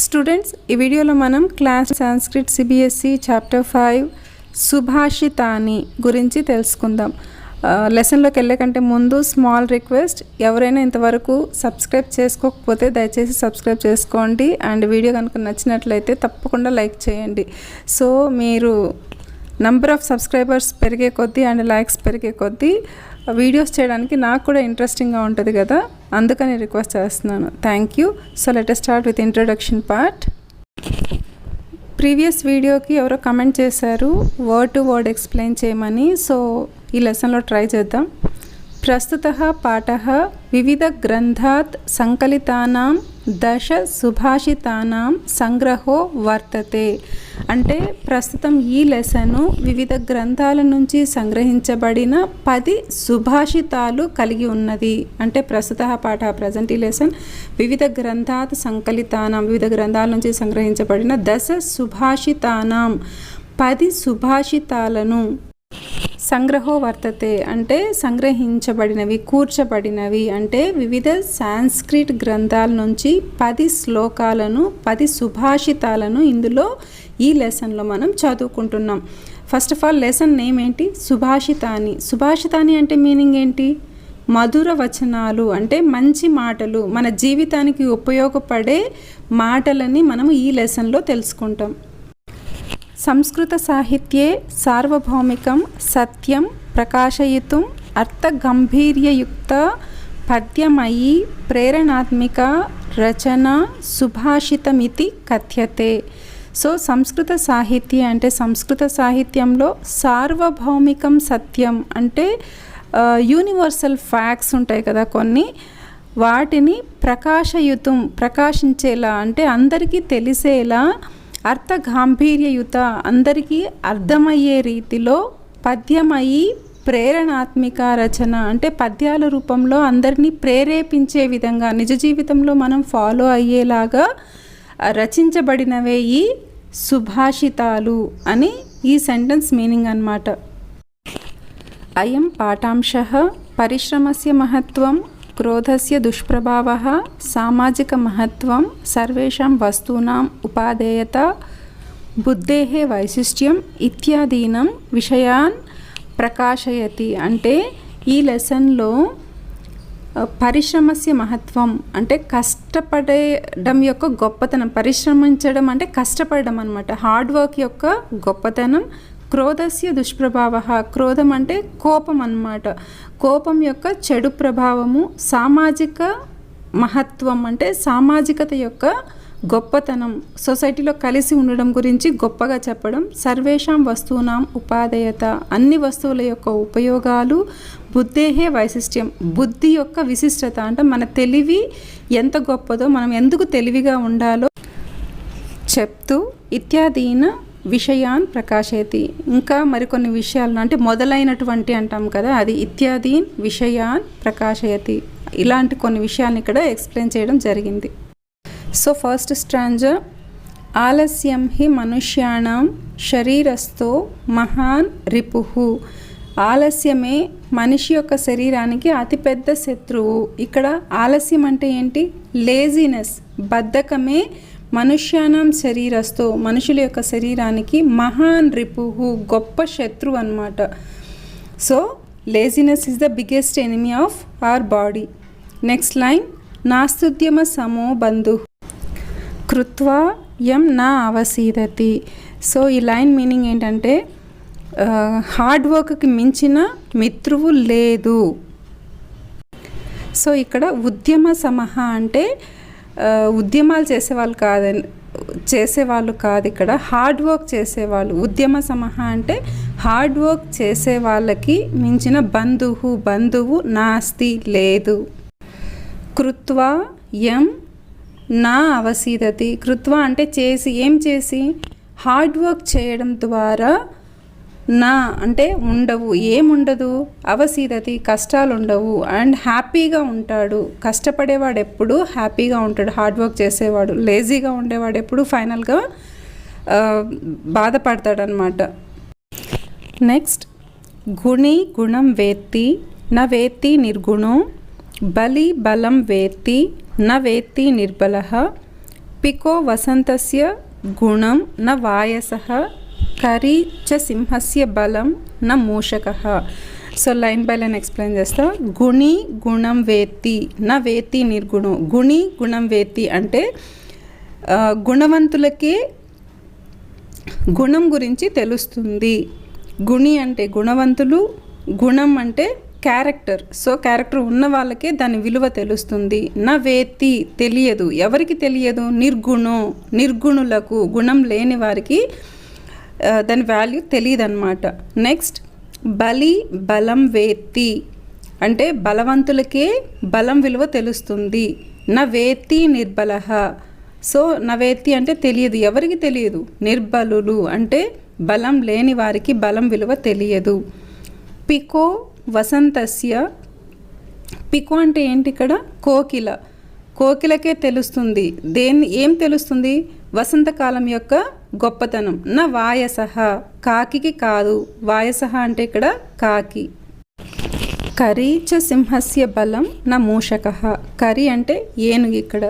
Students, ఈ వీడియోలో మనం క్లాస్ సంస్కృత్ సిబిఎస్ఈ చాప్టర్ 5 సుభాషితాని గురించి తెలుసుకుందాం. లెసన్లోకి వెళ్ళే కంటే ముందు స్మాల్ రిక్వెస్ట్, ఎవరైనా ఇంతవరకు సబ్స్క్రైబ్ చేసుకోకపోతే దయచేసి సబ్స్క్రైబ్ చేసుకోండి. అండ్ వీడియో కనుక నచ్చినట్లయితే తప్పకుండా లైక్ చేయండి. సో మీరు నంబర్ ఆఫ్ సబ్స్క్రైబర్స్ పెరిగే కొద్దీ అండ్ లైక్స్ పెరిగే కొద్దీ వీడియోస్ చేయడానికి నాకు కూడా ఇంట్రెస్టింగ్గా ఉంటుంది కదా, అందుకని రిక్వెస్ట్ చేస్తున్నాను. Thank you. So let us start with introduction part. Previous వీడియోకి ఎవరో కమెంట్ చేశారు వర్డ్ టు వర్డ్ ఎక్స్ప్లెయిన్ చేయమని. సో ఈ లెసన్లో ట్రై చేద్దాం. ప్రస్తుతః పాఠః వివిధ గ్రంథాత్ సంకలితానాం దశ సుభాషితానాం సంగ్రహో వర్తతే. అంటే ప్రస్తుతం ఈ లెసను వివిధ గ్రంథాల నుంచి సంగ్రహించబడిన 10 సుభాషితాలు కలిగి ఉన్నది. అంటే ప్రస్తుతః పాఠ ప్రజెంట్ ఈ లెసన్ వివిధ గ్రంథాత్ సంకలితానాం, వివిధ గ్రంథాల నుంచి సంగ్రహించబడిన దశ సుభాషితానాం 10 సుభాషితాలను సంగ్రహో వర్తతే అంటే సంగ్రహించబడినవి, కూర్చబడినవి. అంటే వివిధ సాంస్క్రిట్ గ్రంథాల నుంచి 10 శ్లోకాలను, 10 సుభాషితాలను ఇందులో ఈ లెసన్లో మనం చదువుకుంటున్నాం. First of all lesson name ఏంటి? సుభాషితాని. సుభాషితాని అంటే మీనింగ్ ఏంటి? మధుర వచనాలు, అంటే మంచి మాటలు, మన జీవితానికి ఉపయోగపడే మాటలని మనం ఈ లెసన్లో తెలుసుకుంటాం. సంస్కృత సాహిత్యే సార్వభౌమికం సత్యం ప్రకాశయితుం అర్థగంభీర్యయుక్త పద్యమయీ ప్రేరణాత్మిక రచన సుభాషితమితి కథ్యతే. సో సంస్కృత సాహిత్య అంటే సంస్కృత సాహిత్యంలో సార్వభౌమికం సత్యం అంటే యూనివర్సల్ ఫ్యాక్ట్స్ ఉంటాయి కదా కొన్ని, వాటిని ప్రకాశయుతం ప్రకాశించేలా అంటే అందరికీ తెలిసేలా, అర్థగాంభీర్యయుత అందరికీ అర్థమయ్యే రీతిలో, పద్యమయి ప్రేరణాత్మిక రచన అంటే పద్యాల రూపంలో అందరినీ ప్రేరేపించే విధంగా నిజ జీవితంలో మనం ఫాలో అయ్యేలాగా రచించబడినవే ఈ సుభాషితాలు అని ఈ సెంటెన్స్ మీనింగ్ అన్నమాట. అయం పాఠాంశః పరిశ్రమస్య మహత్వం, క్రోధస్య దుష్ప్రభావః, సామాజిక మహత్వం, సర్వేషాం వస్తూనాం ఉపాదేయత, బుద్ధేః వైశిష్ట్యం ఇత్యాదీనం విషయాన్ ప్రకాశయతి. అంటే ఈ లెసన్లో పరిశ్రమస్య మహత్వం అంటే కష్టపడడం యొక్క గొప్పతనం, పరిశ్రమించడం అంటే కష్టపడడం అన్నమాట, హార్డ్ వర్క్ యొక్క గొప్పతనం. క్రోధస్య దుష్ప్రభావః, క్రోధం అంటే కోపం అన్నమాట, కోపం యొక్క చెడు ప్రభావము. సామాజిక మహత్వం అంటే సామాజికత యొక్క గొప్పతనం, సొసైటీలో కలిసి ఉండడం గురించి గొప్పగా చెప్పడం. సర్వేషాం వస్తూనాం ఉపాదేయత, అన్ని వస్తువుల యొక్క ఉపయోగాలు. బుద్ధేహే వైశిష్ట్యం, బుద్ధి యొక్క విశిష్టత అంటే మన తెలివి ఎంత గొప్పదో, మనం ఎందుకు తెలివిగా ఉండాలో చెప్తూ ఇత్యాదీన విషయాన్ ప్రకాశయతి, ఇంకా మరికొన్ని విషయాలను అంటే మొదలైనటువంటి అంటాం కదా, అది ఇత్యాదీన్ విషయాన్ ప్రకాశయతి. ఇలాంటి కొన్ని విషయాలను ఇక్కడ ఎక్స్ప్లెయిన్ చేయడం జరిగింది. సో ఫస్ట్ స్ట్రాంజా, ఆలస్యం హి మనుష్యాణం శరీరస్థో మహాన్ రిపుః. ఆలస్యమే మనిషి యొక్క శరీరానికి అతిపెద్ద శత్రువు. ఇక్కడ ఆలస్యం అంటే ఏంటి? లేజినెస్, బద్ధకమే మనుష్యానం శరీరస్థో మనుషుల యొక్క శరీరానికి మహాన్ రిపుః గొప్ప శత్రువు అన్నమాట. So laziness is the biggest enemy of our body. Next line, నాస్తుద్యమ సమో బంధు కృత్వా యం నా అవసీదతి. సో ఈ లైన్ మీనింగ్ ఏంటంటే హార్డ్ వర్క్కి మించిన మిత్రువు లేదు. సో ఇక్కడ ఉద్యమ సమహ అంటే ఉద్యమాలు చేసేవాళ్ళు కాదు, ఇక్కడ హార్డ్ వర్క్ చేసేవాళ్ళు. ఉద్యమ సమహ అంటే హార్డ్ వర్క్ చేసే వాళ్ళకి మించిన బంధువు నాస్తి లేదు. కృత్వా యం నా అవసీదతి, కృత్వా అంటే చేసి, ఏం చేసి? హార్డ్ వర్క్ చేయడం ద్వారా. నా అంటే ఉండవు, ఏముండదు? అవసీదతి కష్టాలు ఉండవు, అండ్ హ్యాపీగా ఉంటాడు. కష్టపడేవాడు ఎప్పుడు హ్యాపీగా ఉంటాడు, హార్డ్ వర్క్ చేసేవాడు. లేజీగా ఉండేవాడు ఎప్పుడు ఫైనల్గా బాధపడతాడనమాట. నెక్స్ట్, గుణి గుణం వేత్తి న వేత్తి నిర్గుణం, బలి బలం వేత్తి న వేత్తి నిర్బలః, పికో వసంతస్య గుణం న వాయసః కరీ చ సింహస్య బలం న మూషకః. So line by line explain చేస్తా. గుణి గుణం వేత్తి న వేత్తి నిర్గుణం. గుణి గుణం వేత్తి అంటే గుణవంతులకే గుణం గురించి తెలుస్తుంది. గుణి అంటే గుణవంతులు, గుణం అంటే క్యారెక్టర్. సో క్యారెక్టర్ ఉన్న వాళ్ళకే దాని విలువ తెలుస్తుంది. నా వేత్తి తెలియదు, ఎవరికి తెలియదు? నిర్గుణులకు, గుణం లేని వారికి దాని వాల్యూ తెలియదు అన్నమాట. నెక్స్ట్ బలి బలం వేత్తి అంటే బలవంతులకే బలం విలువ తెలుస్తుంది. నా వేత్తి నిర్బలః. సో నవేత్తి అంటే తెలియదు, ఎవరికి తెలియదు? నిర్బలులు అంటే బలం లేని వారికి బలం విలువ తెలియదు. పికో వసంతస్య, పికో అంటే ఏంటి ఇక్కడ? కోకిల. కోకిలకే తెలుస్తుంది. ఏం తెలుస్తుంది? వసంతకాలం యొక్క గొప్పతనం. నా వాయసః, కాకి కాదు. వాయసః అంటే ఇక్కడ కాకి. కరీ చ సింహస్య బలం నా మూషకః. కరి అంటే ఏనుగు. ఇక్కడ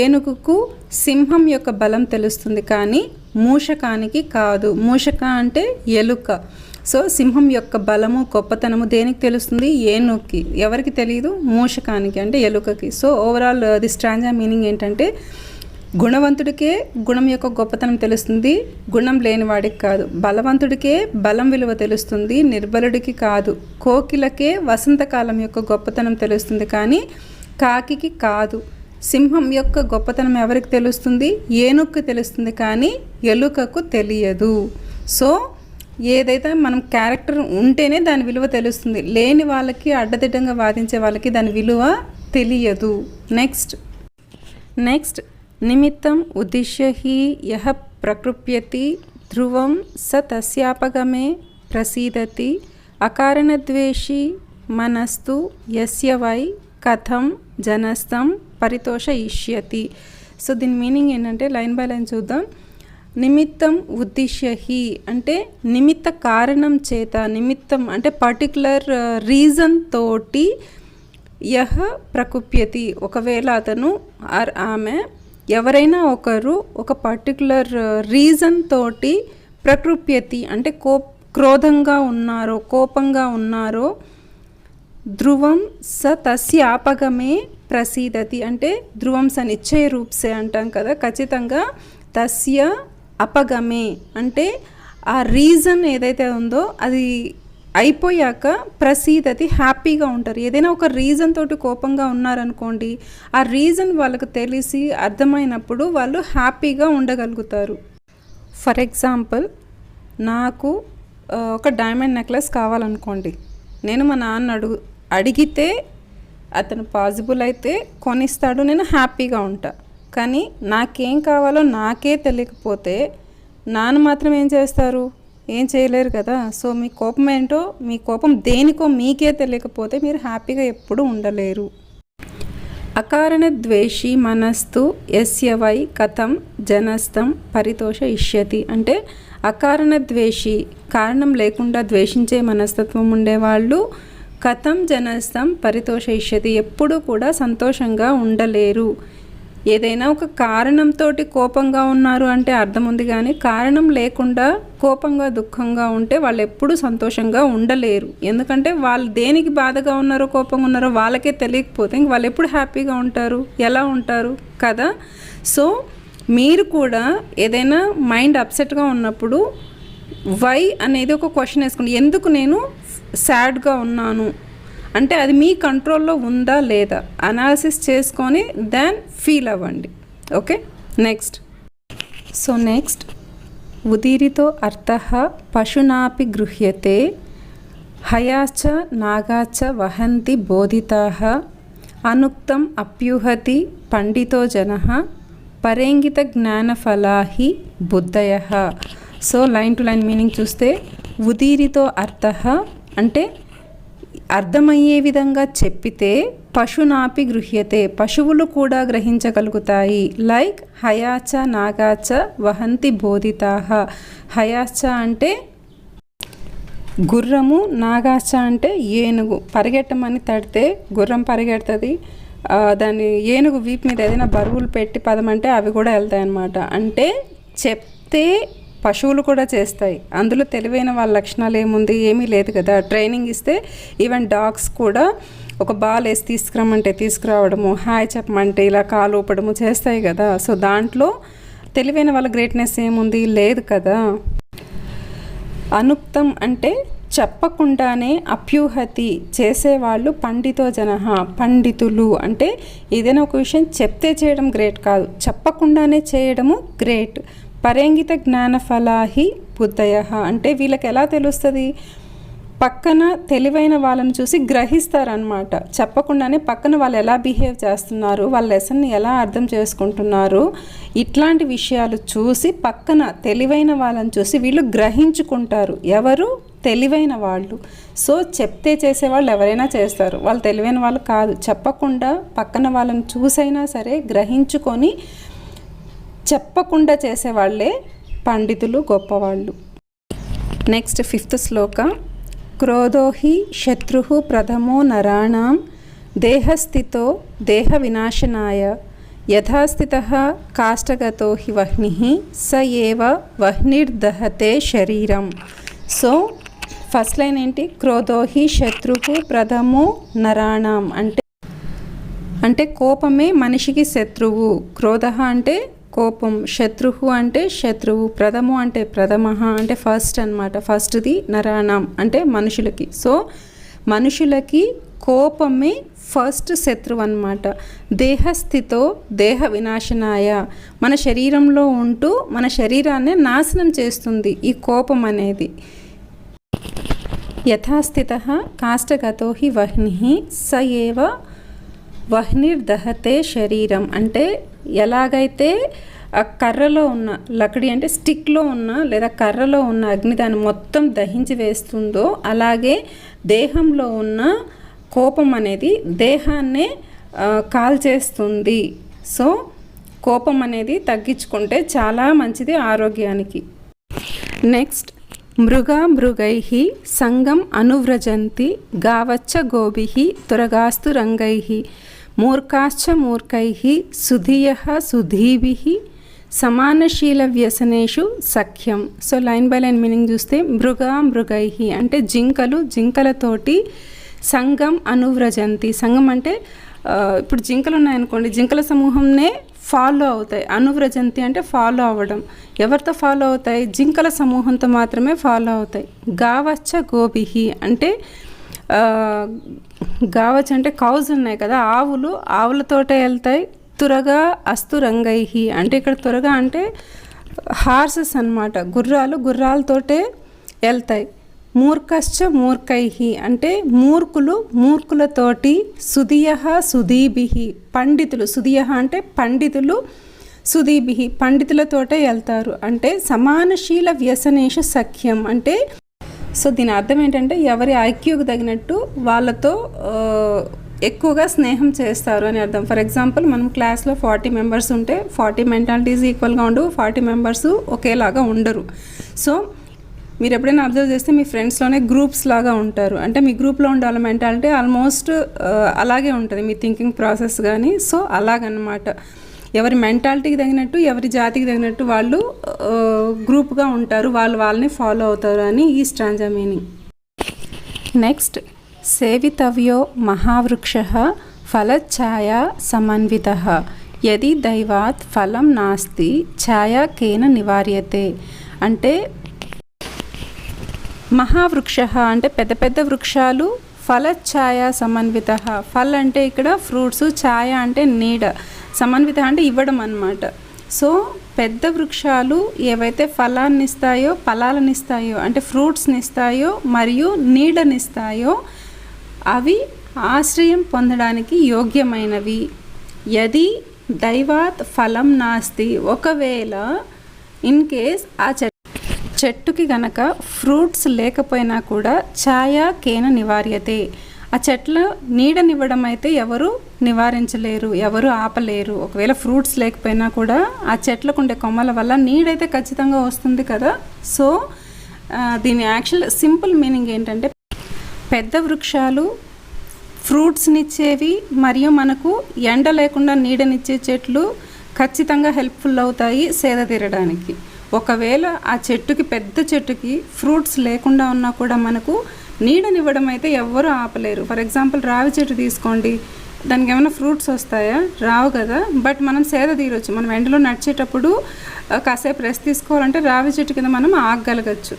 ఏనుగుకు సింహం యొక్క బలం తెలుస్తుంది, కానీ మూషకానికి కాదు. మూషక అంటే ఎలుక. సో సింహం యొక్క బలము గొప్పతనము దేనికి తెలుస్తుంది? ఏనుగుకి. ఎవరికి తెలియదు? మూషకానికి అంటే ఎలుకకి. So overall the stanza meaning ఏంటంటే గుణవంతుడికే గుణం యొక్క గొప్పతనం తెలుస్తుంది, గుణం లేనివాడికి కాదు. బలవంతుడికే బలం విలువ తెలుస్తుంది, నిర్బలుడికి కాదు. కోకిలకే వసంతకాలం యొక్క గొప్పతనం తెలుస్తుంది, కానీ కాకికి కాదు. సింహం యొక్క గొప్పతనం ఎవరికి తెలుస్తుంది? ఏనుగుకి తెలుస్తుంది, కానీ ఎలుకకు తెలియదు. సో ఏదైతే మనం క్యారెక్టర్ ఉంటేనే దాని విలువ తెలుస్తుంది, లేని వాళ్ళకి, అడ్డదిడ్డంగా వాదించే వాళ్ళకి దాని విలువ తెలియదు. నెక్స్ట్ నిమిత్తం ఉద్దిశ్య హి యః ప్రకృప్యతి ధ్రువం స తస్యాపగమే ప్రసీదతి అకారణద్వేషి మనస్తు యస్య వై కథం జనస్థం పరితోషయిష్యతి. సో దీని మీనింగ్ ఏంటంటే లైన్ బై లైన్ చూద్దాం. నిమిత్తం ఉద్దిశ్య హి అంటే నిమిత్త కారణం చేత, నిమిత్తం అంటే పర్టికులర్ రీజన్ తోటి యః ప్రకుప్యతి ఒకవేళ అతను ఆమె ఎవరైనా ఒకరు ఒక పర్టికులర్ రీజన్ తోటి ప్రకృప్యతి అంటే క్రోధంగా ఉన్నారో, కోపంగా ఉన్నారో, ధ్రువం స తస్యాపగమే ప్రసీదతి అంటే ధ్రువం స నిశ్చయ రూప్సే అంటాం కదా, ఖచ్చితంగా తస్య అపగమే అంటే ఆ రీజన్ ఏదైతే ఉందో అది అయిపోయాక ప్రసీదతి హ్యాపీగా ఉంటారు. ఏదైనా ఒక రీజన్ తోటి కోపంగా ఉన్నారనుకోండి, ఆ రీజన్ వాళ్ళకు తెలిసి అర్థమైనప్పుడు వాళ్ళు హ్యాపీగా ఉండగలుగుతారు. ఫర్ ఎగ్జాంపుల్, నాకు ఒక డైమండ్ నెక్లెస్ కావాలనుకోండి, నేను మా నాన్న అడిగితే అతను పాసిబుల్ అయితే కొనిస్తాడు, నేను హ్యాపీగా ఉంటా. కానీ నాకేం కావాలో నాకే తెలియకపోతే నాన్న మాత్రం ఏం చేస్తారు? ఏం చేయలేరు కదా. సో మీ కోపం ఏంటో, మీ కోపం దేనికో మీకే తెలియకపోతే మీరు హ్యాపీగా ఎప్పుడూ ఉండలేరు. అకారణ ద్వేషి మనస్తు యస్య వై కథం జనస్థం పరితోషయిష్యతి అంటే అకారణ ద్వేషి, కారణం లేకుండా ద్వేషించే మనస్తత్వం ఉండేవాళ్ళు కథం జనస్థం పరితోషయిష్యతి ఎప్పుడూ కూడా సంతోషంగా ఉండలేరు. ఏదైనా ఒక కారణంతో కోపంగా ఉన్నారు అంటే అర్థం ఉంది, కానీ కారణం లేకుండా కోపంగా దుఃఖంగా ఉంటే వాళ్ళు ఎప్పుడూ సంతోషంగా ఉండలేరు. ఎందుకంటే వాళ్ళు దేనికి బాధగా ఉన్నారో, కోపంగా ఉన్నారో వాళ్ళకే తెలియకపోతే ఇంక వాళ్ళు ఎప్పుడు హ్యాపీగా ఉంటారు? ఎలా ఉంటారు కదా. సో మీరు కూడా ఏదైనా మైండ్ అప్సెట్గా ఉన్నప్పుడు వై అనేది ఒక క్వశ్చన్ వేసుకోండి. ఎందుకు నేను సాడ్గా ఉన్నాను అంటే అది మీ కంట్రోల్లో ఉందా లేదా అనాలిసిస్ చేసుకొని దెన్ ఫీల్ అవ్వండి. ఓకే. నెక్స్ట్ ఉదీరితో అర్థః పశునాపి గృహ్యతే హయాచ నాగాచ వహంతి బోధితాః అనుక్తం అప్యూహతి పండితో జనః పరేంగిత జ్ఞానఫలాహి బుద్ధయః. So line to line meaning చూస్తే ఉదీరితో అర్థః అంటే అర్థమయ్యే విధంగా చెప్పితే పశునాపి గృహ్యతే పశువులు కూడా గ్రహించగలుగుతాయి. లైక్ హయాచ నాగాచ వహంతి బోధితాః. హయాచ అంటే గుర్రము, నాగాచ అంటే ఏనుగు. పరిగెట్టమని తడితే గుర్రం పరిగెడుతుంది, దాన్ని ఏనుగు వీపు మీద ఏదైనా బరువులు పెట్టి పదమంటే అవి కూడా వెళ్తాయి అన్నమాట. అంటే చెప్తే పశువులు కూడా చేస్తాయి. అందులో తెలివైన వాళ్ళ లక్షణాలు ఏముంది, ఏమీ లేదు కదా. ట్రైనింగ్ ఇస్తే ఈవెన్ డాగ్స్ కూడా ఒక బాల్ వేసి తీసుకురమ్మంటే తీసుకురావడము, హాయ్ చెప్పమంటే ఇలా కాలు ఊపడము చేస్తాయి కదా. సో దాంట్లో తెలివైన వాళ్ళ గ్రేట్నెస్ ఏముంది, లేదు కదా. అనుక్తం అంటే చెప్పకుండానే అప్యూహతి చేసేవాళ్ళు పండితో జనః, పండితులు. అంటే ఏదైనా ఒక విషయం చెప్తే చేయడం గ్రేట్ కాదు, చెప్పకుండానే చేయడము గ్రేట్. పరేంగిత జ్ఞానఫలాహి బుద్ధయః అంటే వీళ్ళకి ఎలా తెలుస్తుంది, పక్కన తెలివైన వాళ్ళని చూసి గ్రహిస్తారనమాట. చెప్పకుండానే పక్కన వాళ్ళు ఎలా బిహేవ్ చేస్తున్నారు, వాళ్ళ లెసన్ని ఎలా అర్థం చేసుకుంటున్నారు, ఇట్లాంటి విషయాలు చూసి పక్కన తెలివైన వాళ్ళని చూసి వీళ్ళు గ్రహించుకుంటారు. ఎవరు, తెలివైన వాళ్ళు. సో చెప్తే చేసేవాళ్ళు ఎవరైనా చేస్తారు, వాళ్ళు తెలివైన వాళ్ళు కాదు. చెప్పకుండా పక్కన వాళ్ళని చూసైనా సరే గ్రహించుకొని చెప్పకుండా చేసేవాళ్ళే పండితులు, గొప్పవాళ్ళు. నెక్స్ట్ 5th శ్లోక. క్రోధో హి శత్రుః ప్రథమో నరాణాం దేహస్థితో దేహ వినాశనాయ యథాస్థితః కాష్టగతో హి వహ్నిః స ఏవ వహ్నిర్దహతే శరీరం. సో ఫస్ట్ లైన్ ఏంటి, క్రోధో హి శత్రుః ప్రథమో నరాణాం అంటే కోపమే మనిషికి శత్రువు. క్రోధ అంటే కోపం, శత్రువు అంటే శత్రువు, ప్రథము అంటే ప్రథమ అంటే ఫస్ట్ అనమాట. ఫస్ట్ది నరాణం అంటే మనుషులకి. సో మనుషులకి కోపమే ఫస్ట్ శత్రువు అనమాట. దేహస్థితో దేహ వినాశనాయ మన శరీరంలో ఉంటూ మన శరీరాన్ని నాశనం చేస్తుంది ఈ కోపం అనేది. యథాస్థితః కాష్టగతో హి వహ్నిః స ఏవ వహ్నిర్దహతే శరీరం అంటే ఎలాగైతే ఆ కర్రలో ఉన్న లకడి అంటే స్టిక్లో ఉన్న లేదా కర్రలో ఉన్న అగ్ని దాన్ని మొత్తం దహించి వేస్తుందో అలాగే దేహంలో ఉన్న కోపం అనేది దేహాన్నే కాల్చేస్తుంది. సో కోపం అనేది తగ్గించుకుంటే చాలా మంచిది ఆరోగ్యానికి. నెక్స్ట్ మృగైః సంగం అనువ్రజంతి గావచ్చ గోభిః తురగాస్తు రంగైః మూర్ఖాశ్చ మూర్ఖైః సుధీయః సుధీభిః సమానశీల వ్యసనేషు సఖ్యం. So line by line meaning చూస్తే మృగైః అంటే జింకలతోటి సంగం అనువ్రజంతి. సంగం అంటే ఇప్పుడు జింకలు ఉన్నాయనుకోండి, జింకల సమూహంనే ఫాలో అవుతాయి. అనువ్రజంతి అంటే ఫాలో అవ్వడం. ఎవరితో ఫాలో అవుతాయి, జింకల సమూహంతో మాత్రమే ఫాలో అవుతాయి. గావచ్చ గోభిః అంటే గావచ్చ అంటే కౌజ్ ఉన్నాయి కదా, ఆవులతోటే వెళ్తాయి. తురగా అస్తు రంగైః అంటే ఇక్కడ తురగా అంటే హార్సెస్ అన్నమాట, గుర్రాలతోటే వెళ్తాయి. మూర్ఖశ్చ మూర్ఖైః అంటే మూర్ఖులతోటి. సుధియః సుధీభిః పండితులు, సుధియః అంటే పండితులు, సుధీభిః పండితులతోటే వెళ్తారు. అంటే సమానశీల వ్యసనేషు సఖ్యం అంటే సో దీని అర్థం ఏంటంటే ఎవరి ఐక్యూకి తగినట్టు వాళ్ళతో ఎక్కువగా స్నేహం చేస్తారు అని అర్థం. ఫర్ ఎగ్జాంపుల్ మనం క్లాస్లో 40 మెంబర్స్ ఉంటే 40 మెంటాలిటీస్ ఈక్వల్గా ఉండవు, 40 మెంబర్స్ ఒకేలాగా ఉండరు. సో మీరు ఎప్పుడైనా అబ్జర్వ్ చేస్తే మీ ఫ్రెండ్స్లోనే గ్రూప్స్ లాగా ఉంటారు. అంటే మీ గ్రూప్లో ఉండే వాళ్ళ మెంటాలిటీ ఆల్మోస్ట్ అలాగే ఉంటుంది, మీ థింకింగ్ ప్రాసెస్ కానీ. సో అలాగనమాట, ఎవరి మెంటాలిటీకి తగినట్టు ఎవరి జాతికి తగినట్టు వాళ్ళు గ్రూప్గా ఉంటారు, వాళ్ళని ఫాలో అవుతారు అని ఈ స్ట్రాంజా మీనింగ్. నెక్స్ట్ సేవితవ్యో మహావృక్షః ఫలఛాయా సమన్వితః యది దైవాత్ ఫలం నాస్తి ఛాయా కేన నివార్యతే. అంటే మహావృక్ష అంటే పెద్ద పెద్ద వృక్షాలు, ఫలఛాయ సమన్విత. ఫల్ అంటే ఇక్కడ ఫ్రూట్స్, ఛాయ అంటే నీడ, సమన్విత అంటే ఇవ్వడం అన్నమాట. సో పెద్ద వృక్షాలు ఏవైతే ఫలాలను ఇస్తాయో అంటే ఫ్రూట్స్ని ఇస్తాయో మరియు నీడనిస్తాయో అవి ఆశ్రయం పొందడానికి యోగ్యమైనవి. యది దైవాత్ ఫలం నాస్తి ఒకవేళ ఇన్ కేస్ ఆ చెట్టుకి గనక ఫ్రూట్స్ లేకపోయినా కూడా ఛాయా కేన నివార్యతే, ఆ చెట్ల నీడనివ్వడం అయితే ఎవరు నివారించలేరు, ఎవరు ఆపలేరు. ఒకవేళ ఫ్రూట్స్ లేకపోయినా కూడా ఆ చెట్లకు ఉండే కొమ్మల వల్ల నీడైతే ఖచ్చితంగా వస్తుంది కదా. సో దీని యాక్చువల్ సింపుల్ మీనింగ్ ఏంటంటే పెద్ద వృక్షాలు ఫ్రూట్స్నిచ్చేవి మరియు మనకు ఎండ లేకుండా నీడనిచ్చే చెట్లు ఖచ్చితంగా హెల్ప్ఫుల్ అవుతాయి సేద తీరడానికి. ఒకవేళ ఆ చెట్టుకి, పెద్ద చెట్టుకి ఫ్రూట్స్ లేకుండా ఉన్నా కూడా మనకు నీడనివ్వడం అయితే ఎవ్వరూ ఆపలేరు. ఫర్ ఎగ్జాంపుల్ రావి చెట్టు తీసుకోండి, దానికి ఏమైనా ఫ్రూట్స్ వస్తాయా? రావు కదా. బట్ మనం సేద తీరొచ్చు. మనం ఎండలో నడిచేటప్పుడు కాసేపు రెస్ట్ తీసుకోవాలంటే రావి చెట్టు కింద మనం ఆగగలగచ్చు.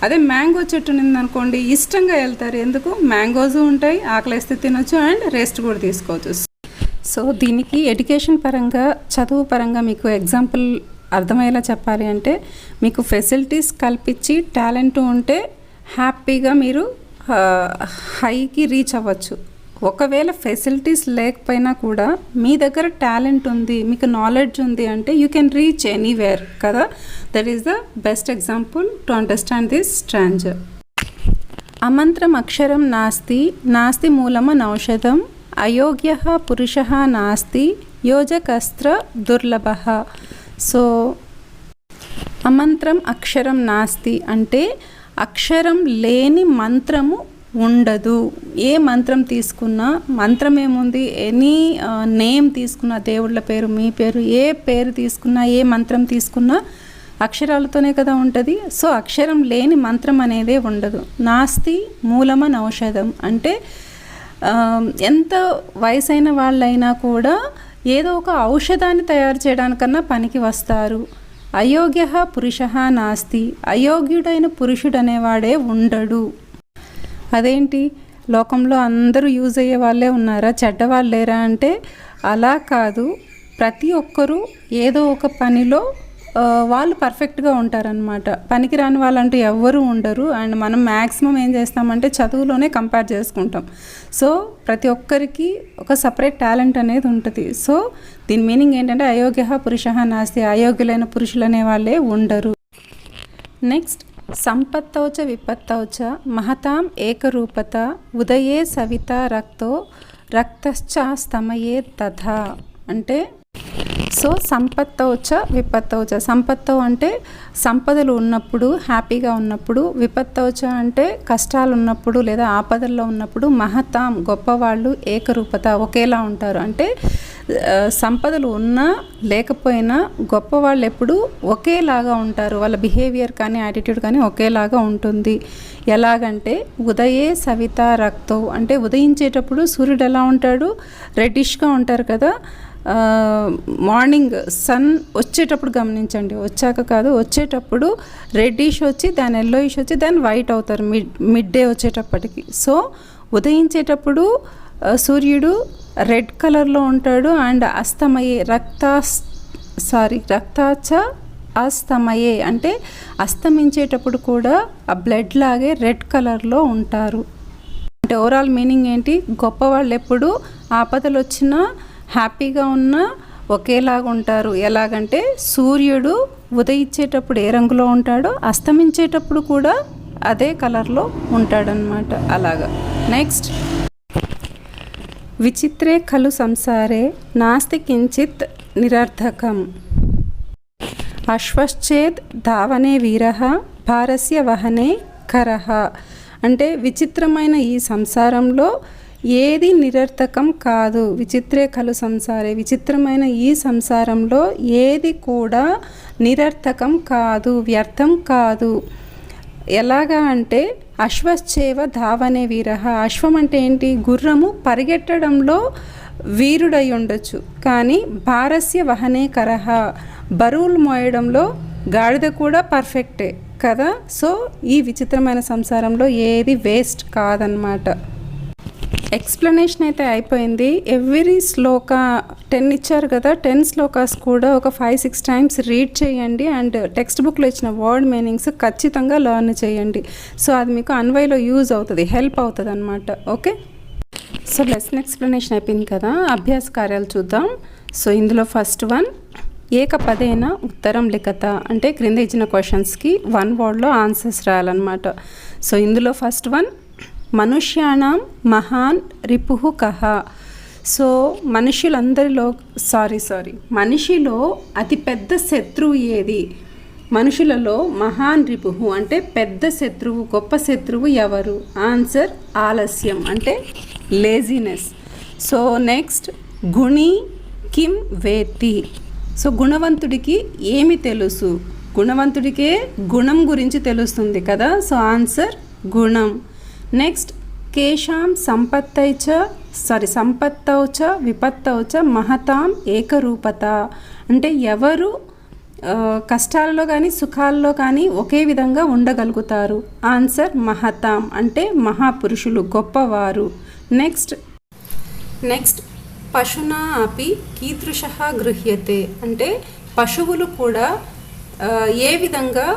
అదే మ్యాంగో చెట్టు నిందనుకోండి, ఇష్టంగా వెళ్తారు. ఎందుకు? మ్యాంగోస్ ఉంటాయి, ఆకలిస్తే తినొచ్చు అండ్ రెస్ట్ కూడా తీసుకోవచ్చు. సో దీనికి ఎడ్యుకేషన్ పరంగా, చదువు పరంగా మీకు ఎగ్జాంపుల్ అర్థమయ్యేలా చెప్పాలి అంటే, మీకు ఫెసిలిటీస్ కల్పించి టాలెంట్ ఉంటే హ్యాపీగా మీరు హైకి రీచ్ అవ్వచ్చు. ఒకవేళ ఫెసిలిటీస్ లేకపోయినా కూడా మీ దగ్గర టాలెంట్ ఉంది, మీకు నాలెడ్జ్ ఉంది అంటే యూ కెన్ రీచ్ ఎనీవేర్ కదా. That is the best example to understand this stanza. అమంత్రం అక్షరం నాస్తి, నాస్తి మూలమనౌషధం, అయోగ్యః పురుషః నాస్తి, యోజకస్త్ర దుర్లభః. సో అమంత్రం అక్షరం నాస్తి అంటే అక్షరం లేని మంత్రము ఉండదు. ఏ మంత్రం తీసుకున్నా, మంత్రం ఏముంది, ఎనీ నేమ్ తీసుకున్నా, దేవుళ్ళ పేరు, మీ పేరు, ఏ పేరు తీసుకున్నా, ఏ మంత్రం తీసుకున్నా అక్షరాలతోనే కదా ఉంటుంది. సో అక్షరం లేని మంత్రం అనేదే ఉండదు. నాస్తి మూలమన్ ఔషధం అంటే ఎంత వయసైన వాళ్ళైనా కూడా ఏదో ఒక ఔషధాన్ని తయారు చేయడానికన్నా పనికి వస్తారు. అయోగ్యః పురుషః నాస్తి, అయోగ్యుడైన పురుషుడు అనేవాడే ఉండడు. అదేంటి, లోకంలో అందరూ యూజ్ అయ్యే వాళ్ళే ఉన్నారా, చెడ్డవాళ్ళు లేరా అంటే అలా కాదు. ప్రతి ఒక్కరూ ఏదో ఒక పనిలో వాళ్ళు పర్ఫెక్ట్గా ఉంటారనమాట. పనికి రాని వాళ్ళంటూ ఎవ్వరూ ఉండరు. అండ్ మనం మ్యాక్సిమం ఏం చేస్తామంటే చదువులోనే కంపేర్ చేసుకుంటాం. సో ప్రతి ఒక్కరికి ఒక సపరేట్ టాలెంట్ అనేది ఉంటుంది. సో దీని మీనింగ్ ఏంటంటే అయోగ్యః పురుషః నాస్తి, అయోగ్యులైన పురుషులు అనే వాళ్ళే ఉండరు. నెక్స్ట్, సంపత్తౌచ విపత్తౌచ మహతాం ఏకరూపత, ఉదయే సవిత రక్తో రక్తశ్చ స్తమయే తథా. అంటే సో సంపత్తౌచ విపత్తౌచ, సంపత్తౌ అంటే సంపదలు ఉన్నప్పుడు, హ్యాపీగా ఉన్నప్పుడు, విపత్తౌచ అంటే కష్టాలు ఉన్నప్పుడు లేదా ఆపదల్లో ఉన్నప్పుడు, మహతాం గొప్పవాళ్ళు, ఏకరూపత ఒకేలా ఉంటారు. అంటే సంపదలు ఉన్నా లేకపోయినా గొప్పవాళ్ళు ఎప్పుడు ఒకేలాగా ఉంటారు. వాళ్ళ బిహేవియర్ కానీ యాటిట్యూడ్ కానీ ఒకేలాగా ఉంటుంది. ఎలాగంటే ఉదయే సవిత రక్తో అంటే ఉదయించేటప్పుడు సూర్యుడు ఎలా ఉంటాడు, రెడ్డిష్గా ఉంటారు కదా. మార్నింగ్ సన్ వచ్చేటప్పుడు గమనించండి, వచ్చాక కాదు, వచ్చేటప్పుడు రెడ్డిష్ వచ్చి దాని ఎల్లోయిష్ వచ్చి దాని వైట్ అవుతారు మిడ్ డే వచ్చేటప్పటికి. సో ఉదయించేటప్పుడు సూర్యుడు రెడ్ కలర్లో ఉంటాడు అండ్ అస్తమయే రక్తాచ అస్తమయే అంటే అస్తమించేటప్పుడు కూడా ఆ బ్లడ్ లాగే రెడ్ కలర్లో ఉంటారు. అంటే ఓవరాల్ మీనింగ్ ఏంటి, గొప్పవాళ్ళు ఎప్పుడు ఆపదలు వచ్చినా హ్యాపీగా ఉన్నా ఒకేలాగా ఉంటారు. ఎలాగంటే సూర్యుడు ఉదయించేటప్పుడు ఏ రంగులో ఉంటాడో అస్తమించేటప్పుడు కూడా అదే కలర్లో ఉంటాడనమాట. అలాగా. నెక్స్ట్, విచిత్రే ఖలు సంసారే నాస్తి కించిత్ నిరర్థకం, అశ్వశ్చేద్ ధావనే వీరః భారస్య వహనే కరః. అంటే విచిత్రమైన ఈ సంసారంలో ఏది నిరర్థకం కాదు. విచిత్రే ఖలు సంసారే, విచిత్రమైన ఈ సంసారంలో ఏది కూడా నిరర్థకం కాదు, వ్యర్థం కాదు. ఎలాగా అంటే అశ్వశ్చేవ ధావనే వీరః, అశ్వం అంటే ఏంటి, గుర్రము పరిగెట్టడంలో వీరుడై ఉండొచ్చు, కానీ భారస్య వహనే కరః, బరువులు మోయడంలో గాడిద కూడా పర్ఫెక్టే కదా. సో ఈ విచిత్రమైన సంసారంలో ఏది వేస్ట్ కాదనమాట. ఎక్స్ప్లెనేషన్ అయితే అయిపోయింది. ఎవ్రీ శ్లోక 10 ఇచ్చారు కదా, 10 శ్లోకాస్ కూడా ఒక 5-6 టైమ్స్ రీడ్ చేయండి అండ్ టెక్స్ట్ బుక్లో ఇచ్చిన వర్డ్ మీనింగ్స్ ఖచ్చితంగా లెర్న్ చేయండి. సో అది మీకు అన్వైలో యూజ్ అవుతుంది, హెల్ప్ అవుతుంది అనమాట. ఓకే, సో లెసన్ ఎక్స్ప్లెనేషన్ అయిపోయింది కదా, అభ్యాస కార్యాలు చూద్దాం. సో ఇందులో ఫస్ట్ వన్, ఏకపదేన ఉత్తరం లిఖత అంటే క్రింద ఇచ్చిన క్వశ్చన్స్కి 1 వర్డ్లో ఆన్సర్స్ రాయాలన్నమాట. సో ఇందులో ఫస్ట్ వన్, మనుష్యాణం మహాన్ రిపుః కః. సో మనిషిలో అతిపెద్ద శత్రువు ఏది? మనుషులలో మహాన్ రిపుః అంటే పెద్ద శత్రువు, గొప్ప శత్రువు ఎవరు? ఆన్సర్ ఆలస్యం అంటే లేజినెస్. సో నెక్స్ట్ గుణి కిం వేత్తి. సో గుణవంతుడికి ఏమి తెలుసు? గుణవంతుడికే గుణం గురించి తెలుస్తుంది కదా. సో ఆన్సర్ గుణం. నెక్స్ట్ కేషాం సంపత్తౌ చ విపత్తౌ చ మహతాం ఏకరూపత. అంటే ఎవరు కష్టాలలో కానీ సుఖాల్లో కానీ ఒకే విధంగా ఉండగలుగుతారు? ఆన్సర్ మహతాం అంటే మహాపురుషులు, గొప్పవారు. నెక్స్ట్ పశునా అపి కీదృశః గృహ్యతే. అంటే పశువులు కూడా ఏ విధంగా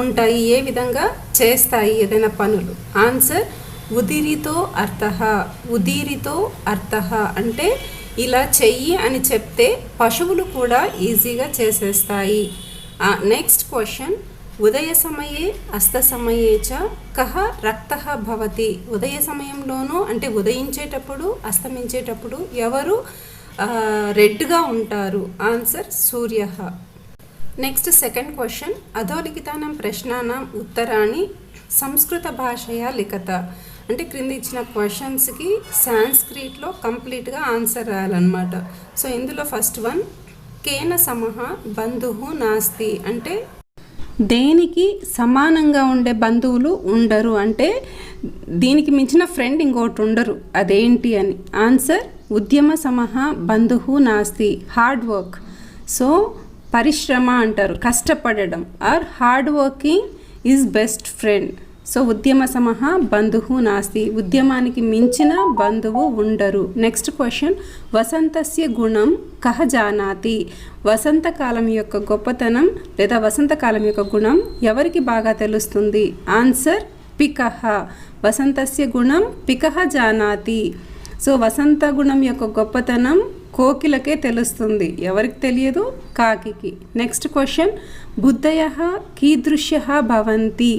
ఉంటాయి, ఏ విధంగా చేస్తాయి ఏదైనా పనులు? ఆన్సర్ ఉదీరితో అర్థః అంటే ఇలా చెయ్యి అని చెప్తే పశువులు కూడా ఈజీగా చేసేస్తాయి. నెక్స్ట్ క్వశ్చన్ ఉదయ సమయే అస్త సమయే చ కః రక్తః భవతి. ఉదయ సమయంలోనూ అంటే ఉదయించేటప్పుడు అస్తమించేటప్పుడు ఎవరు రెడ్గా ఉంటారు? ఆన్సర్ సూర్యః. నెక్స్ట్ సెకండ్ క్వశ్చన్ అధోలిఖితానాం ప్రశ్నానాం ఉత్తరాన్ని సంస్కృత భాషయా లిఖత. అంటే క్రింద ఇచ్చిన క్వశ్చన్స్కి సాంస్క్రిట్లో కంప్లీట్గా ఆన్సర్ రాయాలన్నమాట. సో ఇందులో ఫస్ట్ వన్ కేన సమః బంధుః నాస్తి. అంటే దేనికి సమానంగా ఉండే బంధువులు ఉండరు, అంటే దీనికి మించిన ఫ్రెండ్ ఇంకోటి ఉండరు, అదేంటి అని? ఆన్సర్ ఉద్యమ సమః బంధుః నాస్తి, హార్డ్ వర్క్. సో పరిశ్రమ అంటారు కష్టపడడం, or hard working is best friend. So ఉద్యమ సమః బంధుః నాస్తి, ఉద్యమానికి మించిన బంధువు ఉండరు. నెక్స్ట్ క్వశ్చన్ వసంతస్య గుణం కః జానాతి. వసంతకాలం యొక్క గొప్పతనం లేదా వసంతకాలం యొక్క గుణం ఎవరికి బాగా తెలుస్తుంది? ఆన్సర్ పికః. వసంతస్య గుణం పికః జానాతి. సో వసంత గుణం యొక్క గొప్పతనం కోకిలకే తెలుస్తుంది, ఎవరికి తెలియదు? కాకికి. నెక్స్ట్ క్వశ్చన్ బుద్ధయః కీదృశ్యః భవంతి.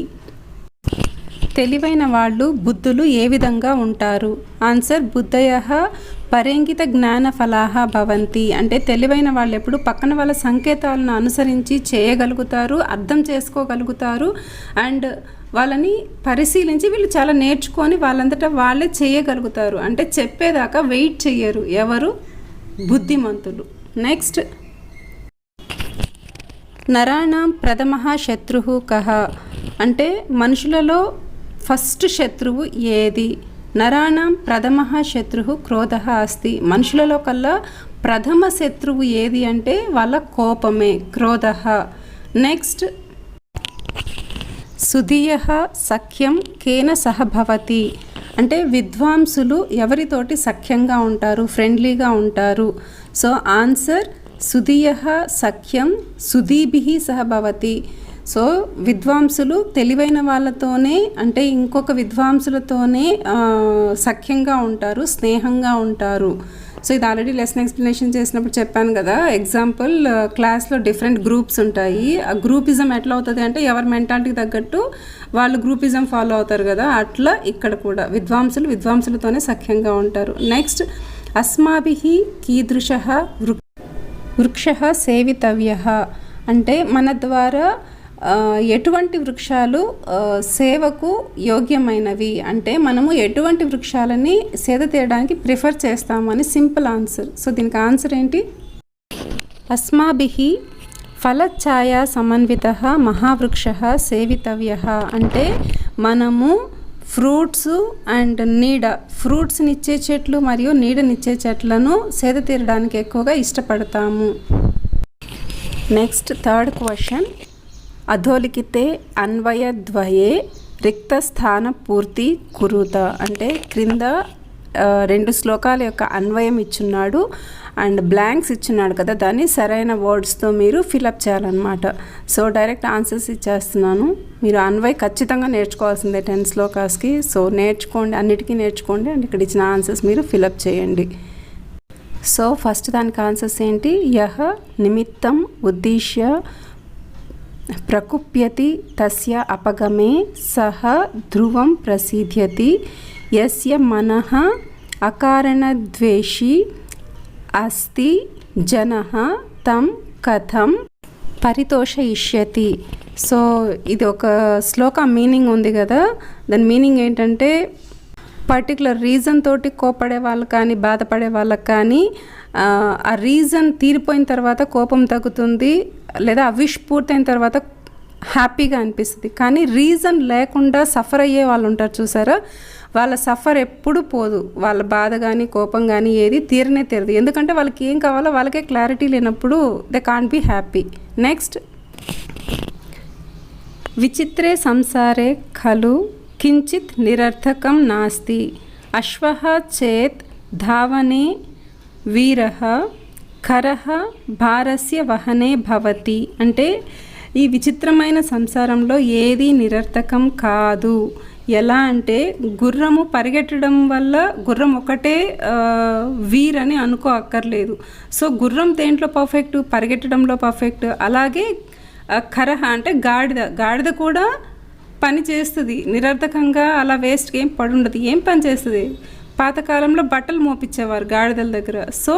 తెలివైన వాళ్ళు బుద్ధులు ఏ విధంగా ఉంటారు? ఆన్సర్ బుద్ధయః పరేంగిత జ్ఞానఫలాః భవంతి. అంటే తెలివైన వాళ్ళు ఎప్పుడు పక్కన వాళ్ళ సంకేతాలను అనుసరించి చేయగలుగుతారు, అర్థం చేసుకోగలుగుతారు, అండ్ వాళ్ళని పరిశీలించి వీళ్ళు చాలా నేర్చుకొని వాళ్ళంతటా వాళ్ళే చేయగలుగుతారు. అంటే చెప్పేదాకా వెయిట్ చెయ్యరు, ఎవరు? బుద్ధిమంతులు. నెక్స్ట్ నరాణాం ప్రథమః శత్రుః కః. అంటే మనుషులలో ఫస్ట్ శత్రువు ఏది? నరాణాం ప్రథమః శత్రుః క్రోధః అస్తి. మనుషులలో కల్లా ప్రథమ శత్రువు ఏది అంటే వాళ్ళ కోపమే, క్రోధః. నెక్స్ట్ సుధీయః సఖ్యం కేన సహ భవతి. అంటే విద్వాంసులు ఎవరితోటి సఖ్యంగా ఉంటారు, ఫ్రెండ్లీగా ఉంటారు? సో ఆన్సర్ సుధీయః సఖ్యం సుధీభిః సహ భవతి. సో విద్వాంసులు తెలివైన వాళ్ళతోనే అంటే ఇంకొక విద్వాంసులతోనే సఖ్యంగా ఉంటారు, స్నేహంగా ఉంటారు. సో ఇది ఆల్రెడీ లెసన్ ఎక్స్ప్లెనేషన్ చేసినప్పుడు చెప్పాను కదా. ఎగ్జాంపుల్ క్లాస్లో డిఫరెంట్ గ్రూప్స్ ఉంటాయి. ఆ గ్రూపిజం ఎట్లా అవుతుంది అంటే ఎవరి మెంటాలిటీకి తగ్గట్టు వాళ్ళు గ్రూపిజం ఫాలో అవుతారు కదా, అట్లా ఇక్కడ కూడా విద్వాంసులతోనే సఖ్యంగా ఉంటారు. నెక్స్ట్ అస్మాభిః కీదృశః వృక్షః సేవితవ్యః. అంటే మన ద్వారా ఎటువంటి వృక్షాలు సేవకు యోగ్యమైనవి, అంటే మనము ఎటువంటి వృక్షాలని సేద తీయడానికి ప్రిఫర్ చేస్తామని సింపుల్ ఆన్సర్. సో దీనికి ఆన్సర్ ఏంటి? అస్మాభిః ఫలఛాయా సమన్వితః మహావృక్షః సేవితవ్యః. అంటే మనము ఫ్రూట్స్ అండ్ ఫ్రూట్స్నిచ్చే చెట్లు మరియు నీడనిచ్చే చెట్లను సేద తీరడానికి ఎక్కువగా ఇష్టపడతాము. నెక్స్ట్ థర్డ్ క్వశ్చన్ అధోలిఖితే అన్వయద్వయే రిక్తస్థాన పూర్తి కురుత. అంటే క్రింద 2 శ్లోకాల యొక్క అన్వయం ఇచ్చున్నాడు అండ్ బ్లాంక్స్ ఇచ్చున్నాడు కదా, దాన్ని సరైన వర్డ్స్తో మీరు ఫిలప్ చేయాలన్నమాట. సో డైరెక్ట్ ఆన్సర్స్ ఇచ్చేస్తున్నాను. మీరు అన్వయ్ ఖచ్చితంగా నేర్చుకోవాల్సిందే 10 శ్లోకాస్కి. సో నేర్చుకోండి, అన్నిటికీ నేర్చుకోండి అండ్ ఇక్కడ ఇచ్చిన ఆన్సర్స్ మీరు ఫిలప్ చేయండి. సో ఫస్ట్ దానికి ఆన్సర్స్ ఏంటి? యహ నిమిత్తం ఉద్దిశ్య ప్రకుప్యతి తస్య అపగమే సహ ధ్రువం ప్రసిద్ధ్యతి యస్య మనః అకారణద్వేషి అస్తి జనః తం కథం పరితోషయిష్యతి. సో ఇది ఒక శ్లోక మీనింగ్ ఉంది కదా, దాని మీనింగ్ ఏంటంటే పర్టికులర్ రీజన్ తోటి కోపడే వాళ్ళు కానీ బాధపడే వాళ్ళకి కానీ ఆ రీజన్ తీరిపోయిన తర్వాత కోపం తగ్గుతుంది, లేదా ఆ విష్ పూర్తయిన తర్వాత హ్యాపీగా అనిపిస్తుంది. కానీ రీజన్ లేకుండా సఫర్ అయ్యే వాళ్ళు ఉంటారు చూసారా, వాళ్ళ సఫర్ ఎప్పుడు పోదు. వాళ్ళ బాధ కానీ కోపం కానీ ఏది తీరనే తీరదు. ఎందుకంటే వాళ్ళకి ఏం కావాలో వాళ్ళకే క్లారిటీ లేనప్పుడు they can't be happy. Next, విచిత్రే సంసారే ఖలు కించిత్ నిరర్థకం నాస్తి అశ్వః చేత్ ధావనే వీరః ఖరః భారస్య వహనే భవతి. అంటే ఈ విచిత్రమైన సంసారంలో ఏది నిరర్థకం కాదు. ఎలా అంటే గుర్రము పరిగెట్టడం వల్ల గుర్రం ఒకటే వీర్ అని అనుకో అక్కర్లేదు. సో గుర్రం దేంట్లో పర్ఫెక్ట్, పరిగెట్టడంలో పర్ఫెక్ట్. అలాగే ఖరహ అంటే గాడిద కూడా పని చేస్తుంది, నిరర్థకంగా అలా వేస్ట్గా ఏం పడి ఉండదు. ఏం పని చేస్తుంది? పాతకాలంలో బట్టలు మోపించేవారు గాడిదల దగ్గర. సో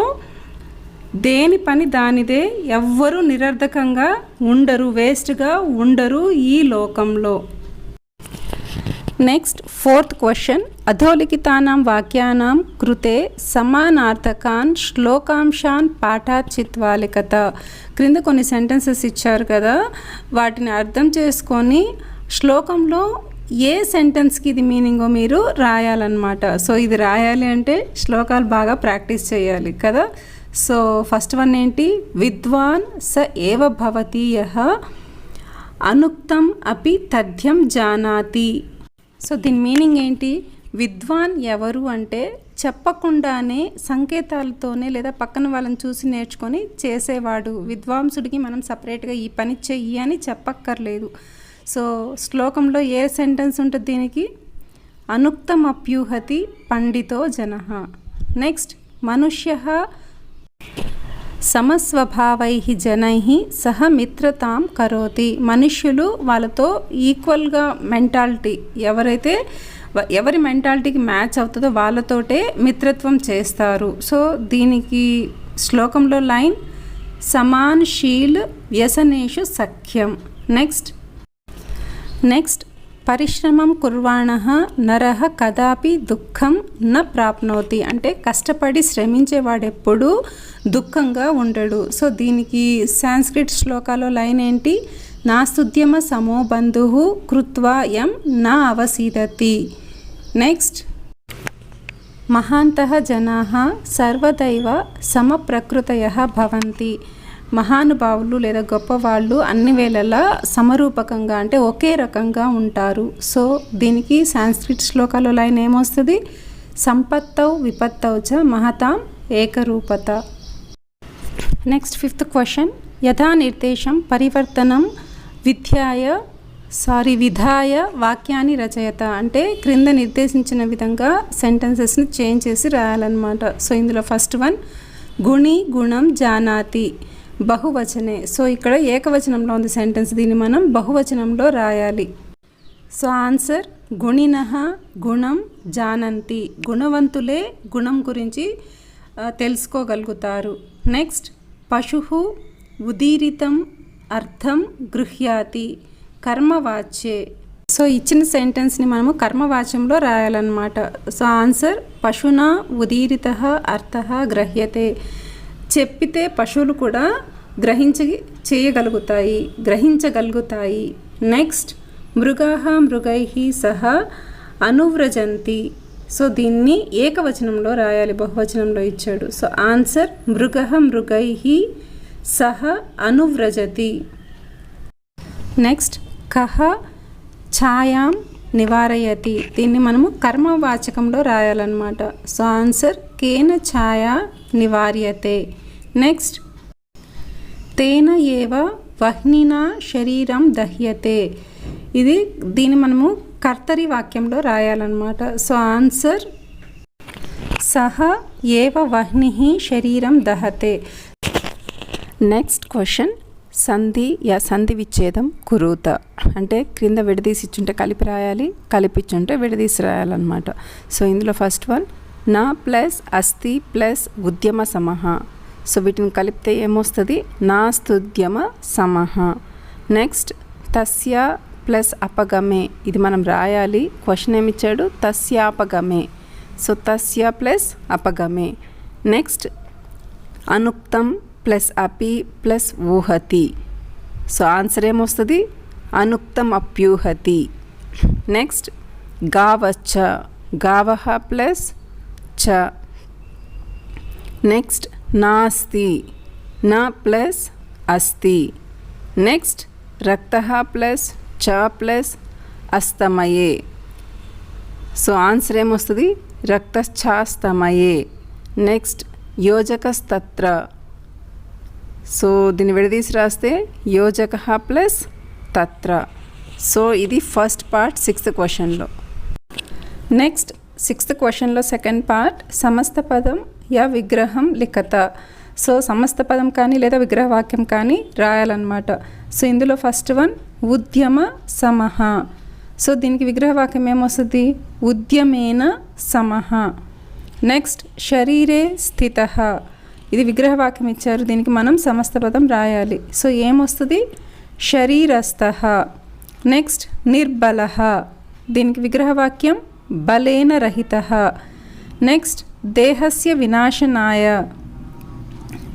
దేని పని దానిదే, ఎవ్వరూ నిరర్థకంగా ఉండరు, వేస్ట్గా ఉండరు ఈ లోకంలో. నెక్స్ట్, ఫోర్త్ క్వశ్చన్, అధోలిఖితానాం వాక్యానాం కృతే సమానార్థకాన్ శ్లోకాంశాన్ పాఠాత్ చిత్వా లిఖత. క్రింద కొన్ని సెంటెన్సెస్ ఇచ్చారు కదా, వాటిని అర్థం చేసుకొని శ్లోకంలో ఏ సెంటెన్స్కి ఇది మీనింగో మీరు రాయాలన్నమాట. సో ఇది రాయాలి అంటే శ్లోకాలు బాగా ప్రాక్టీస్ చేయాలి కదా. సో ఫస్ట్ వన్ ఏంటి? విద్వాన్ స ఏవ భవతి యః అనుక్తం అపి తథ్యం జానాతి. సో దీని మీనింగ్ ఏంటి? విద్వాన్ ఎవరు అంటే చెప్పకుండానే సంకేతాలతోనే లేదా పక్కన వాళ్ళని చూసి నేర్చుకొని చేసేవాడు. విద్వాంసుడికి మనం సపరేట్గా ఈ పని చెయ్యి అని చెప్పక్కర్లేదు. సో శ్లోకంలో ఏ సెంటెన్స్ ఉంటుంది దీనికి? అనుక్తం అప్యూహతి పండితో జనః. నెక్స్ట్, మనుష్యః సమస్వభావై జనై సహ మిత్రతాం కరోతి. మనుష్యులు వాళ్ళతో ఈక్వల్గా మెంటాలిటీ, ఎవరి మెంటాలిటీకి మ్యాచ్ అవుతుందో వాళ్ళతోటే మిత్రత్వం చేస్తారు. సో దీనికి శ్లోకంలో లైన్ సమాన్శీల్ వ్యసనేషు సఖ్యం. నెక్స్ట్ పరిశ్రమం కుర్వాణః నరః కదాపి దుఃఖం న ప్రాప్నోతి. అంటే కష్టపడి శ్రమించేవాడెప్పుడు దుఃఖంగా ఉండడు. సో దీనికి సాంస్క్రిట్ శ్లోకాలో లైన్ ఏంటి? నాస్తుద్యమ సమో బంధుః కృత్వా యం నా అవసీదతి. నెక్స్ట్, మహాంతః జనాః సర్వదైవ సమప్రకృతయః భవంతి. మహానుభావులు లేదా గొప్పవాళ్ళు అన్ని వేళలా సమరూపకంగా అంటే ఒకే రకంగా ఉంటారు. సో దీనికి సాంస్క్రిట్ శ్లోకాలో లైన్ ఏమొస్తుంది? సంపత్తౌ విపత్తౌ చ మహతాం ఏకరూపత. నెక్స్ట్, ఫిఫ్త్ క్వశ్చన్, యథా నిర్దేశం పరివర్తనం విధాయ వాక్యాన్ని రచయత. అంటే క్రింద నిర్దేశించిన విధంగా సెంటెన్సెస్ని చేంజ్ చేసి రాయాలన్నమాట. సో ఇందులో ఫస్ట్ వన్, గుణి గుణం జానాతి బహువచనే. సో ఇక్కడ ఏకవచనంలో ఉంది సెంటెన్స్, దీన్ని మనం బహువచనంలో రాయాలి. సో ఆన్సర్, గుణినః గుణం జానంతి. గుణవంతులే గుణం గురించి తెలుసుకోగలుగుతారు. నెక్స్ట్, పశుః ఉదీరితం అర్థం గృహ్యాతి కర్మవాచ్యే. సో ఇచ్చిన సెంటెన్స్ని మనము కర్మవాచ్యంలో రాయాలన్నమాట. So answer, పశునా ఉదీరితః అర్థః గ్రహ్యతే. చెప్పితే పశువులు కూడా గ్రహించగలుగుతాయి. నెక్స్ట్, మృగాః మృగైః సహ అనువ్రజంతి. సో దీన్ని ఏకవచనంలో రాయాలి, బహువచనంలో ఇచ్చాడు. సో ఆన్సర్, మృగః మృగైః సహ అనువ్రజతి. నెక్స్ట్, కః ఛాయాం నివారయతి. దీన్ని మనము కర్మవాచకంలో రాయాలన్నమాట. సో ఆన్సర్, కేన ఛాయా నివార్యతే. నెక్స్ట్, తేన ఏవ వహ్నినా శరీరం దహ్యతే. దీన్ని మనము కర్తరి వాక్యంలో రాయాలన్నమాట. సో ఆన్సర్, సహ ఏవ వహ్నిః శరీరం దహతే. నెక్స్ట్ క్వశ్చన్, సంధి విచ్ఛేదం కురూత. అంటే క్రింద విడదీసి ఇచ్చుంటే కలిపి రాయాలి, కలిపిచ్చుంటే విడదీసి రాయాలన్నమాట. సో ఇందులో ఫస్ట్ వన్, నా ప్లస్ అస్తి ప్లస్ ఉద్యమ సమః. సో వీటిని కలిపితే ఏమొస్తుంది? నాస్తుద్యమ సమః. నెక్స్ట్, తస్య ప్లస్ అపగమే. ఇది మనం రాయాలి, క్వశ్చన్ ఏమిచ్చాడు? తస్యాపగమే. సో తస్య ప్లస్ అపగమే. నెక్స్ట్ అనుక్తం ప్లస్ అపి ప్లస్ ఊహతి. సో ఆన్సర్ ఏమొస్తుంది? అనుక్తం అప్యూహతి. నెక్స్ట్ గావచ్చ, గావః ప్లస్ చ. నెక్స్ట్ నాస్తి, నా ప్లస్ అస్తి. నెక్స్ట్ రక్తః ప్లస్ చ ప్లస్ అస్తమయే. సో ఆన్సర్ ఏమొస్తుంది? రక్తశ్చాస్తమయే. నెక్స్ట్ యోజకస్తత్ర. సో దీన్ని విడదీసి రాస్తే యోజకః ప్లస్ తత్ర. సో ఇది ఫస్ట్ పార్ట్ 6th క్వశ్చన్లో. నెక్స్ట్ 6th క్వశ్చన్లో సెకండ్ పార్ట్ సమస్త పదం యా విగ్రహం లిఖత. సో సమస్త పదం కానీ లేదా విగ్రహవాక్యం కానీ రాయాలన్నమాట. సో ఇందులో ఫస్ట్ వన్ ఉద్యమ సమః. సో దీనికి విగ్రహవాక్యం ఏమొస్తుంది? ఉద్యమేన సమః. నెక్స్ట్ శరీరే స్థితః. ఇది విగ్రహవాక్యం ఇచ్చారు, దీనికి మనం సమస్త పదం రాయాలి. సో ఏమొస్తుంది? శరీరస్థః. నెక్స్ట్ నిర్బలః. దీనికి విగ్రహవాక్యం బలేన రహితః. నెక్స్ట్ దేహస్య వినాశనాయ.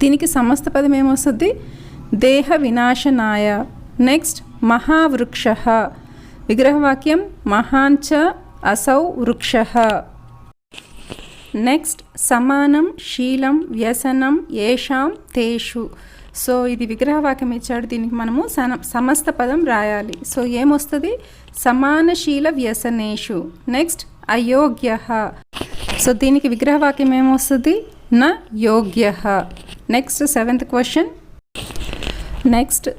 దీనికి సమస్త పదం ఏమొస్తుంది? దేహ వినాశనాయ. నెక్స్ట్ మహావృక్షః. విగ్రహవాక్యం మహాంచ అసౌ వృక్షః. నెక్స్ట్ సమానం శీలం వ్యసనం ఏషాం తేషు. సో ఇది విగ్రహవాక్యం ఇచ్చాడు, దీనికి మనము సమస్త పదం రాయాలి. సో ఏమొస్తుంది? సమానశీల వ్యసనేషు. నెక్స్ట్ అయోగ్యః. సో దీనికి విగ్రహవాక్యం ఏమొస్తుంది? న యోగ్యః. Next 7th question. నెక్స్ట్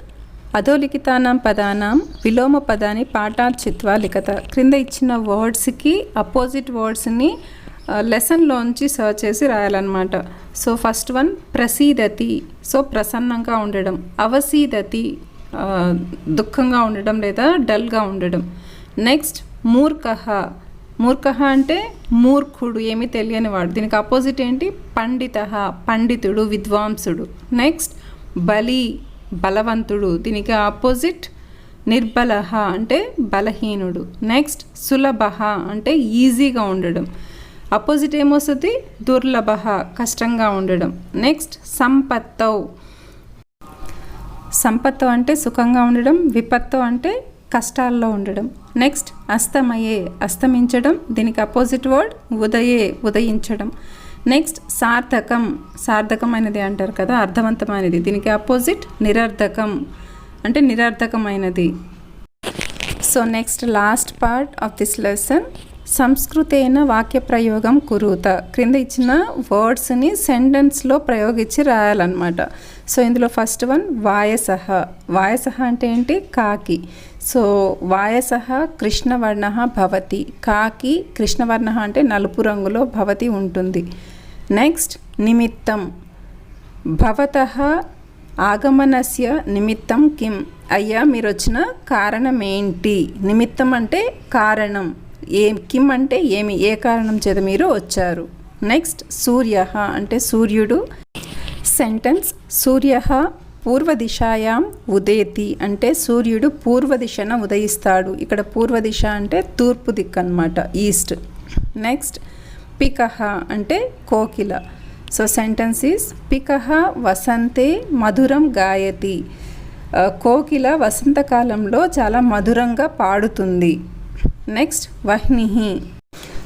అధోలిఖితానాం పదానాం విలోమ పదాన్ని పాఠాత్ చిత్వా లిఖత. క్రింద ఇచ్చిన వర్డ్స్కి అపోజిట్ వర్డ్స్ని లెసన్లోంచి సర్చ్ చేసి రాయాలన్నమాట. సో ఫస్ట్ వన్ ప్రసీదతి. సో ప్రసన్నంగా ఉండడం. అవసీదతి దుఃఖంగా ఉండడం లేదా డల్గా ఉండడం. నెక్స్ట్ మూర్ఖః. మూర్ఖః అంటే మూర్ఖుడు, ఏమీ తెలియని వాడు. దీనికి అపోజిట్ ఏంటి? పండితః, పండితుడు, విద్వాంసుడు. నెక్స్ట్ బలి, బలవంతుడు. దీనికి ఆపోజిట్ నిర్బలః అంటే బలహీనుడు. నెక్స్ట్ సులభః అంటే ఈజీగా ఉండడం. అపోజిట్ ఏమొస్తుంది? దుర్లభః కష్టంగా ఉండడం. నెక్స్ట్ సంపత్తౌ. సంపత్తు అంటే సుఖంగా ఉండడం, విపత్తు అంటే కష్టాల్లో ఉండడం. నెక్స్ట్ అస్తమయే అస్తమించడం. దీనికి అపోజిట్ వర్డ్ ఉదయే ఉదయించడం. నెక్స్ట్ సార్థకం, సార్థకమైనది అంటారు కదా, అర్థవంతమైనది. దీనికి అపోజిట్ నిరర్ధకం అంటే నిరర్ధకమైనది. So next last part of this lesson సంస్కృతేన వాక్య ప్రయోగం కురుత. క్రింద ఇచ్చిన వర్డ్స్ని సెంటెన్స్లో ప్రయోగించి రాయాలన్నమాట. సో ఇందులో ఫస్ట్ వన్ వాయసః. వాయసః అంటే ఏంటి? కాకి. సో వాయసః కృష్ణవర్ణః భవతి. కాకి కృష్ణవర్ణః అంటే నలుపు రంగులో భవతి ఉంటుంది. నెక్స్ట్ నిమిత్తం. భవతః ఆగమనస్య నిమిత్తం కిం. అయ్యా మీరు వచ్చిన కారణం ఏంటి? నిమిత్తం అంటే కారణం. కిం అంటే ఏమి, ఏ కారణం చేత మీరు వచ్చారు. నెక్స్ట్ సూర్యః అంటే సూర్యుడు. సెంటెన్స్ సూర్యః పూర్వదిశాయాం ఉదేతి అంటే సూర్యుడు పూర్వ దిశన ఉదయిస్తాడు. ఇక్కడ పూర్వ దిశ అంటే తూర్పు దిక్కు అన్నమాట, ఈస్ట్. నెక్స్ట్ పికః అంటే కోకిల. సో సెంటెన్స్ ఈస్ పికః వసంతే మధురం గాయతి. కోకిల వసంతకాలంలో చాలా మధురంగా పాడుతుంది. నెక్స్ట్ వహ్నిః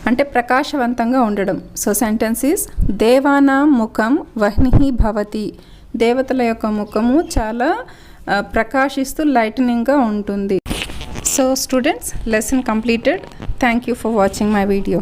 అంటే ప్రకాశవంతంగా ఉండడం. సో సెంటెన్స్ ఈస్ దేవానాం ముఖం వహ్నిః భవతి. దేవతల యొక్క ముఖము చాలా ప్రకాశిస్తూ లైటనింగ్గా ఉంటుంది. So students, lesson completed. Thank you for watching my video.